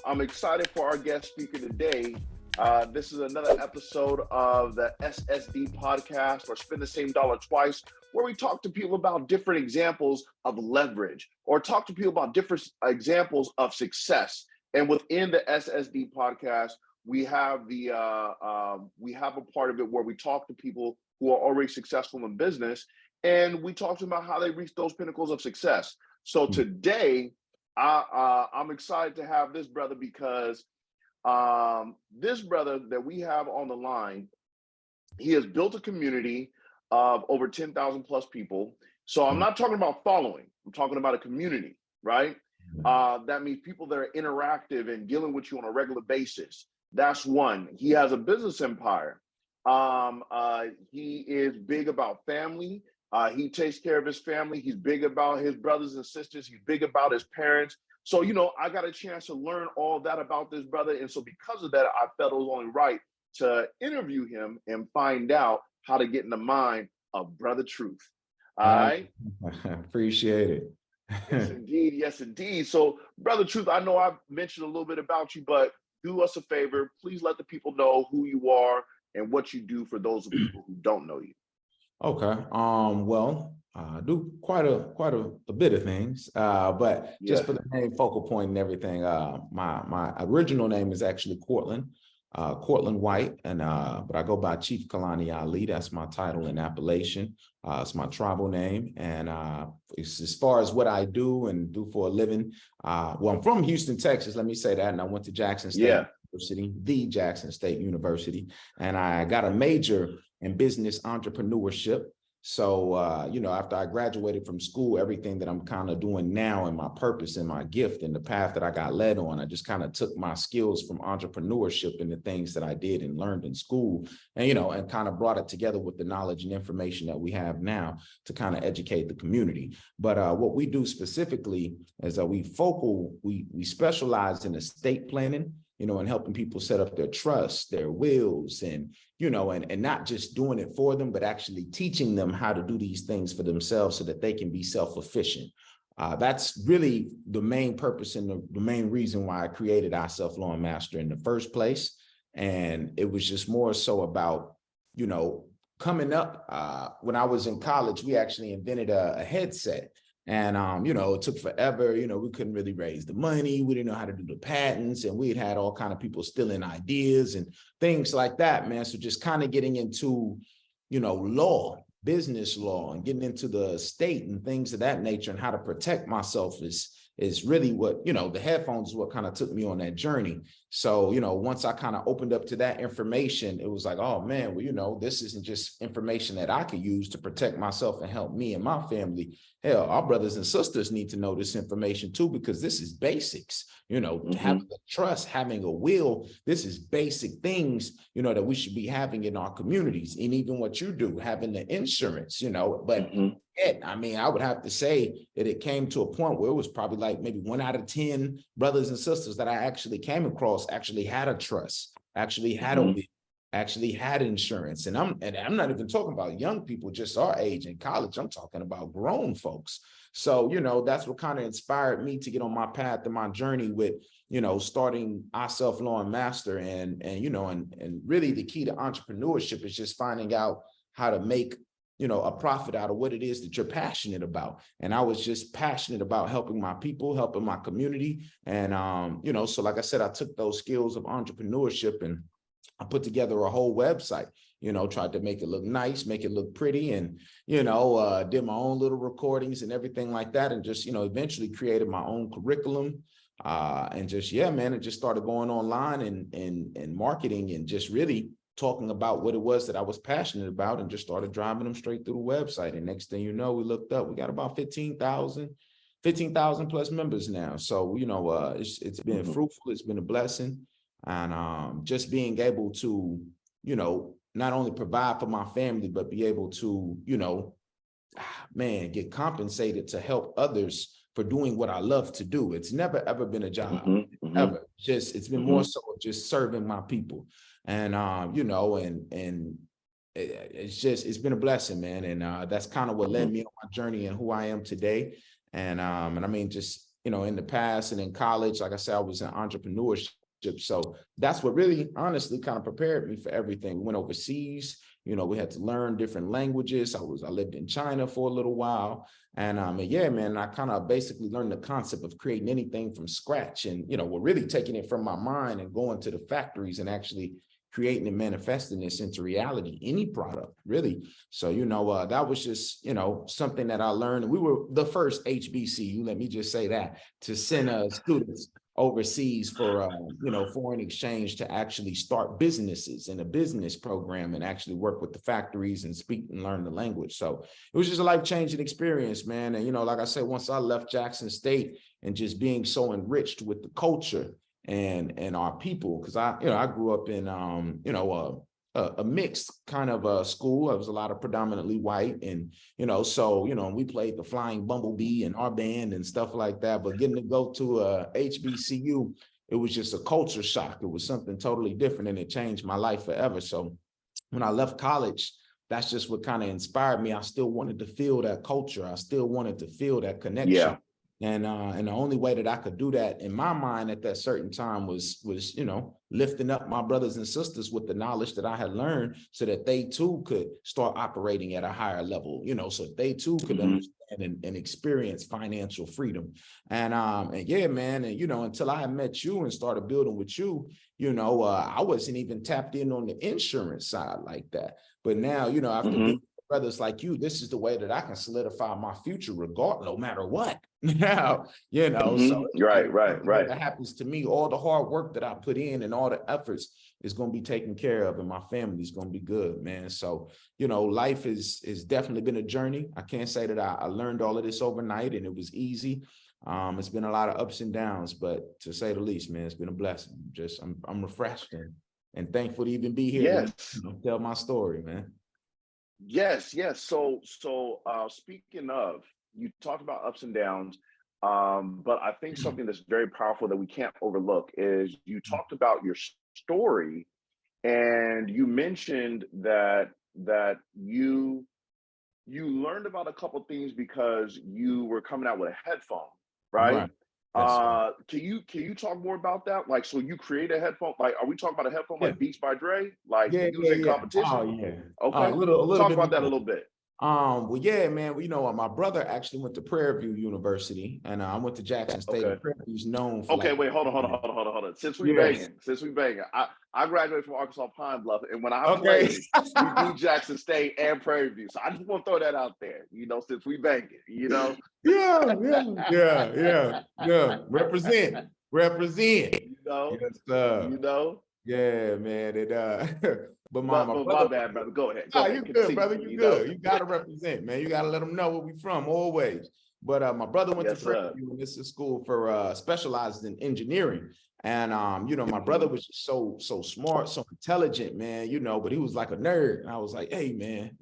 I'm excited for our guest speaker today. This is another episode of the SSD podcast, or Spend the Same Dollar Twice, where we talk to people about different examples of leverage, or talk to people about different examples of success. And within the SSD podcast, we have we have a part of it where we talk to people who are already successful in business, and we talk to them about how they reach those pinnacles of success. So today, I'm excited to have this brother because this brother that we have on the line, he has built a community of over 10,000 plus people. So I'm not talking about following, I'm talking about a community, right? That means people that are interactive and dealing with you on a regular basis. That's one. He has a business empire. He is big about family. He takes care of his family. He's big about his brothers and sisters. He's big about his parents. So, I got a chance to learn all that about this brother. And so because of that, I felt it was only right to interview him and find out how to get in the mind of Brotha Truth. All right. Appreciate it. Yes, indeed. Yes, indeed. So, Brotha Truth, I know I've mentioned a little bit about you, but do us a favor. Please let the people know who you are and what you do for those people who don't know you. Okay. Well, I do quite a bit of things, but just for the main focal point and everything, my original name is actually Cortland White, and but I go by Chief Kelani Ali. That's my title in appellation. It's my tribal name, and as far as what I do and do for a living, well, I'm from Houston, Texas. Let me say that, and I went to Jackson State University, the Jackson State University, and I got a major in business entrepreneurship. So, after I graduated from school, everything that I'm kind of doing now and my purpose and my gift and the path that I got led on, I just kind of took my skills from entrepreneurship and the things that I did and learned in school and, and kind of brought it together with the knowledge and information that we have now to kind of educate the community. But what we do specifically is that we specialize in estate planning, and helping people set up their trusts, their wills, and, and not just doing it for them, but actually teaching them how to do these things for themselves so that they can be self-efficient. That's really the main purpose and the main reason why I created iSelf-Loan Master in the first place. And it was just more so about, coming up when I was in college, we actually invented a headset. And, it took forever. We couldn't really raise the money. We didn't know how to do the patents, and we had all kind of people stealing ideas and things like that, man. So just kind of getting into, business law and getting into the state and things of that nature and how to protect myself is really what, the headphones is what kind of took me on that journey. So, once I kind of opened up to that information, it was like, oh man, well, this isn't just information that I could use to protect myself and help me and my family. Hell, our brothers and sisters need to know this information too, because this is basics, having a trust, having a will. This is basic things, that we should be having in our communities. And even what you do, having the insurance, but I would have to say that it came to a point where it was probably like maybe 1 out of 10 brothers and sisters that I actually came across actually had a trust, actually had a will, actually had insurance. And I'm not even talking about young people just our age in college. I'm talking about grown folks. So, that's what kind of inspired me to get on my path and my journey with, starting iSelf-Loan Master. And really the key to entrepreneurship is just finding out how to make a profit out of what it is that you're passionate about. And I was just passionate about helping my people, helping my community. And, so like I said, I took those skills of entrepreneurship and I put together a whole website, tried to make it look nice, make it look pretty, and, did my own little recordings and everything like that. And just, eventually created my own curriculum. And just, it just started going online and marketing and just really talking about what it was that I was passionate about, and just started driving them straight through the website. And next thing you know, we looked up, we got about 15,000 plus members now. So, it's been fruitful. It's been a blessing. And just being able to, not only provide for my family, but be able to, get compensated to help others for doing what I love to do. It's never, ever been a job, ever. It's been more so just serving my people. And, it's been a blessing, man. And that's kind of what led me on my journey and who I am today. And just in the past. And in college, like I said, I was in entrepreneurship. So that's what really honestly kind of prepared me for everything. We went overseas, we had to learn different languages. I lived in China for a little while. And yeah, man, I kind of basically learned the concept of creating anything from scratch. And, we're really taking it from my mind and going to the factories and actually creating and manifesting this into reality, any product, really. So, that was just, something that I learned. And we were the first HBCU, let me just say that, to send students overseas for, foreign exchange to actually start businesses in a business program and actually work with the factories and speak and learn the language. So it was just a life-changing experience, man. And, like I said, once I left Jackson State and just being so enriched with the culture and our people, because I grew up in, a mixed kind of school. It was a lot of predominantly white, and so we played the Flying Bumblebee in our band and stuff like that. But getting to go to a HBCU, it was just a culture shock. It was something totally different, and it changed my life forever. So when I left college, that's just what kind of inspired me. I still wanted to feel that culture. I still wanted to feel that connection. Yeah. And the only way that I could do that in my mind at that certain time was lifting up my brothers and sisters with the knowledge that I had learned, so that they too could start operating at a higher level, so they too could understand and experience financial freedom. And yeah, man, and until I had met you and started building with you, I wasn't even tapped in on the insurance side like that. But now, after building brothers like you, this is the way that I can solidify my future no matter what. Now, so right. That happens to me. All the hard work that I put in and all the efforts is going to be taken care of, and my family's going to be good, man. So, life is definitely been a journey. I can't say that I learned all of this overnight and it was easy. It's been a lot of ups and downs, but to say the least, man, it's been a blessing. I'm refreshed and thankful to even be here. Yes. To tell my story, man. Yes. So speaking of, you talked about ups and downs, but I think something that's very powerful that we can't overlook is you talked about your story, and you mentioned that you learned about a couple things because you were coming out with a headphone, right? Right. Yes. Can you talk more about that? Like, so you create a headphone, like, are we talking about a headphone Yeah. like Beats by Dre? Like, Yeah, you was in competition? Oh, yeah. Okay. A little Talk bit about that a more. little bit. Well, yeah, man. My brother actually went to Prairie View University, and I went to Jackson State. Okay. And Prairie View's known for Okay, wait, hold on. Since we banging, I graduated from Arkansas Pine Bluff, and when I played, we beat Jackson State and Prairie View. So I just want to throw that out there, since we banging, Yeah. Represent. Yes, Yeah, man. But my my bad, brother. Go ahead. You good, brother. You good. You gotta represent, man. You gotta let them know where we from always. But my brother went to Prairie View, and this is school for specialized in engineering. And my brother was just so smart, so intelligent, man. But he was like a nerd. And I was like, hey, man,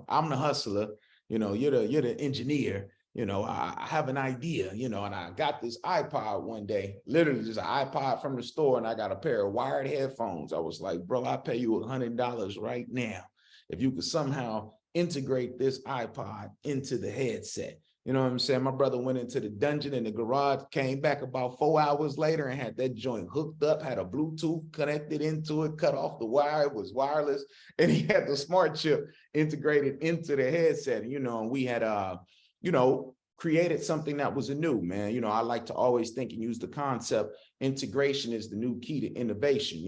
I'm the hustler. You're the engineer. I have an idea, and I got this iPod one day, literally just an iPod from the store, and I got a pair of wired headphones. I was like, bro, I'll pay you $100 right now if you could somehow integrate this iPod into the headset. You know what I'm saying? My brother went into the dungeon in the garage, came back about 4 hours later and had that joint hooked up, had a Bluetooth connected into it, cut off the wire, it was wireless, and he had the smart chip integrated into the headset. And we had created something that was anew, man. I like to always think and use the concept, integration is the new key to innovation,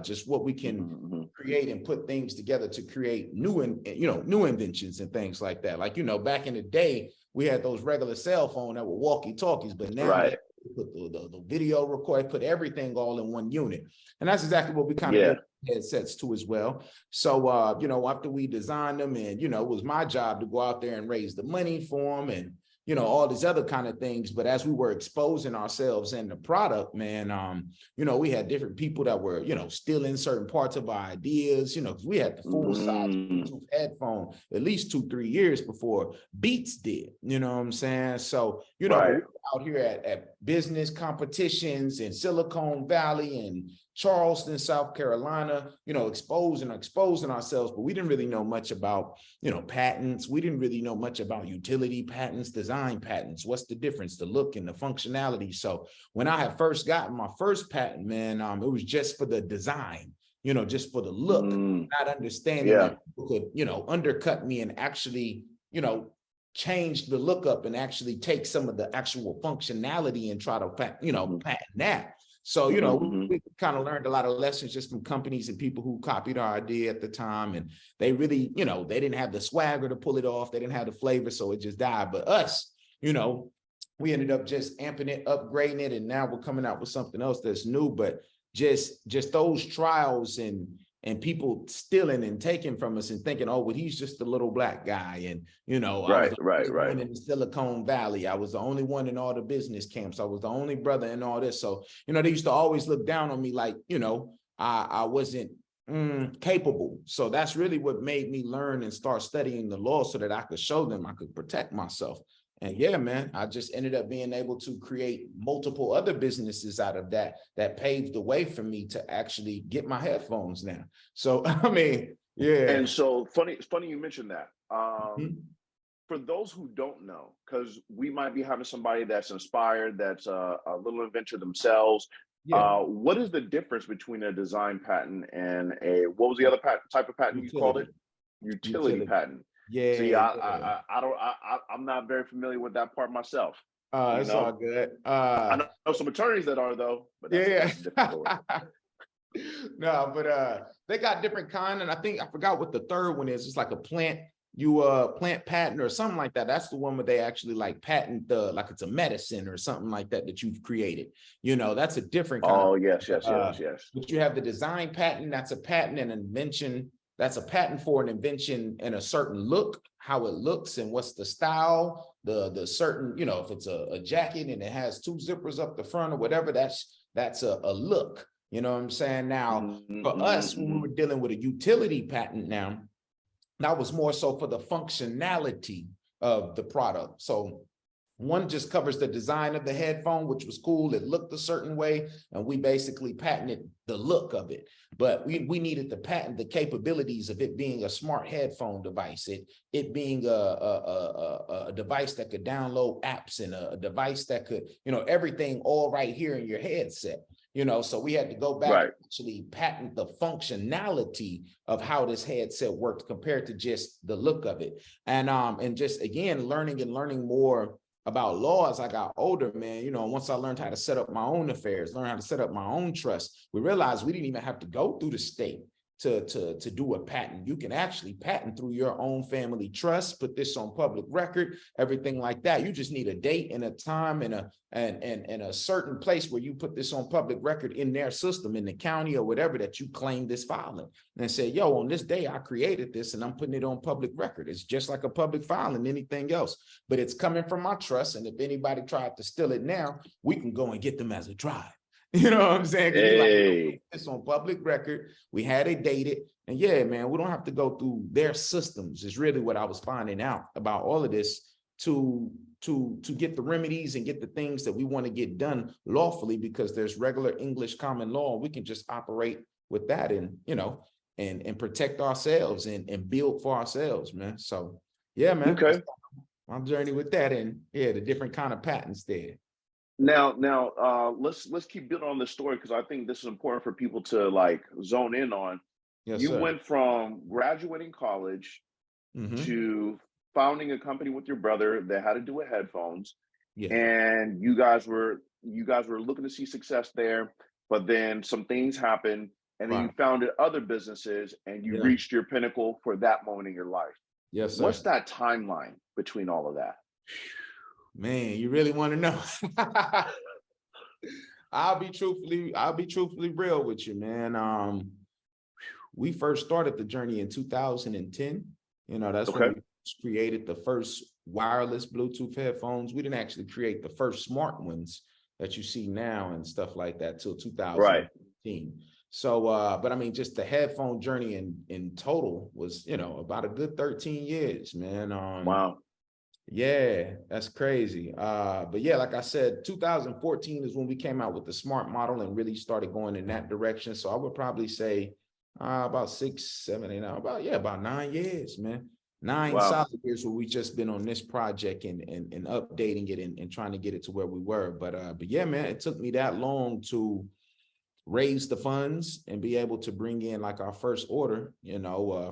just what we can create and put things together to create new inventions and things like that. Like, back in the day, we had those regular cell phone that were walkie-talkies, but now they put the video record, put everything all in one unit. And that's exactly what we kind of did headsets too as well. So, after we designed them and, it was my job to go out there and raise the money for them and, all these other kind of things. But as we were exposing ourselves in the product, man, we had different people that were, stealing certain parts of our ideas, because we had the full size Bluetooth headphone at least 2-3 years before Beats did, you know what I'm saying? So, we're out here at business competitions in Silicon Valley and Charleston, South Carolina, exposing ourselves, but we didn't really know much about, patents. We didn't really know much about utility patents, design patents. What's the difference, the look and the functionality? So when I had first gotten my first patent, man, it was just for the design, just for the look, not understanding that people could, undercut me and actually, change the lookup and actually take some of the actual functionality and try to, patent that. So, we kind of learned a lot of lessons just from companies and people who copied our idea at the time. And they really, they didn't have the swagger to pull it off. They didn't have the flavor. So it just died. But us, we ended up just amping it, upgrading it. And now we're coming out with something else that's new. But just those trials and people stealing and taking from us and thinking, oh, well, he's just a little black guy. And, I was the only one in the Silicon Valley. I was the only one in all the business camps. I was the only brother in all this. So, they used to always look down on me like, I wasn't capable. So that's really what made me learn and start studying the law so that I could show them I could protect myself. And yeah, man, I just ended up being able to create multiple other businesses out of that paved the way for me to actually get my headphones now. So, I mean, yeah. And so it's funny you mentioned that. For those who don't know, because we might be having somebody that's inspired, that's a little inventor themselves. Yeah. What is the difference between a design patent and what was the other type of patent you called it? Utility patent. Yeah. See, I'm not very familiar with that part myself. It's all good. I know some attorneys that are though, but that's difficult. No, but they got different kind, and I forgot what the third one is. It's like a plant patent or something like that. That's the one where they actually like patent like it's a medicine or something like that you've created. That's a different kind. Oh, yes. But you have the design patent. That's a patent and invention. That's a patent for an invention and a certain look, how it looks and what's the style, the certain, if it's a jacket and it has two zippers up the front or whatever, that's a look. You know what I'm saying? Now, for us, when we were dealing with a utility patent now, that was more so for the functionality of the product. So one just covers the design of the headphone, which was cool. It looked a certain way, and we basically patented the look of it. But we needed to patent the capabilities of it being a smart headphone device, it being a device that could download apps and a device that could, everything all right here in your headset. So we had to go back and actually patent the functionality of how this headset worked compared to just the look of it. And just again, learning more about law as I got older, man. Once I learned how to set up my own affairs, learn how to set up my own trust, we realized we didn't even have to go through the state to do a patent. You can actually patent through your own family trust, put this on public record, everything like that. You just need a date and a time and a certain place where you put this on public record in their system, in the county or whatever, that you claim this filing and say, yo, on this day I created this and I'm putting it on public record. It's just like a public filing, anything else, but it's coming from my trust. And if anybody tried to steal it now, we can go and get them as a tribe. You know what I'm saying? Like, it's on public record. We had it dated. And yeah, man, we don't have to go through their systems is really what I was finding out about all of this to get the remedies and get the things that we want to get done lawfully, because there's regular English common law. We can just operate with that and, and protect ourselves and build for ourselves, man. So yeah, man. Okay. My journey with that and yeah, the different kind of patents there. Now, let's keep building on this story, because I think this is important for people to like zone in on. Yes, you sir. went from graduating college to founding a company with your brother that had to do with headphones, and you guys were looking to see success there, but then some things happened, and then you founded other businesses, and you reached your pinnacle for that moment in your life. Yes, sir. What's that timeline between all of that? Man, you really want to know? I'll be truthfully real with you, man. We first started the journey in 2010. That's when we created the first wireless Bluetooth headphones. We didn't actually create the first smart ones that you see now and stuff like that till 2015. So, but I mean, just the headphone journey in total was, about a good 13 years, man. Wow. Yeah, that's crazy. But yeah, like I said, 2014 is when we came out with the smart model and really started going in that direction. So I would probably say about 6, 7, 8, 9, about 9 years, man. Nine Wow. solid years where we just been on this project and updating it and trying to get it to where we were. But yeah, man, it took me that long to raise the funds and be able to bring in like our first order,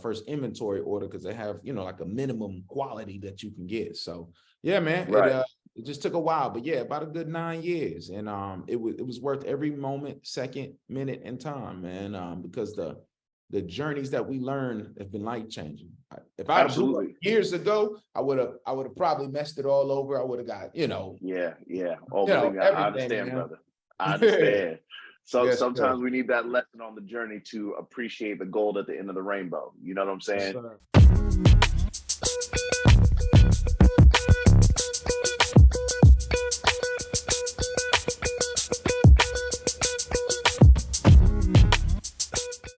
first inventory order, because they have, like a minimum quality that you can get. So yeah, man, Right. it just took a while, but yeah, about a good 9 years. And it was worth every moment, second, minute, and time, man. Because the journeys that we learn have been life changing. If I blew up Absolutely. years ago, I would have probably messed it all over. I would have got, Yeah. Yeah. Oh, believe me, I everything, understand, man. brother. I understand. So Yes, sir. sometimes we need that lesson on the journey to appreciate the gold at the end of the rainbow. You know what I'm Yes, saying? sir.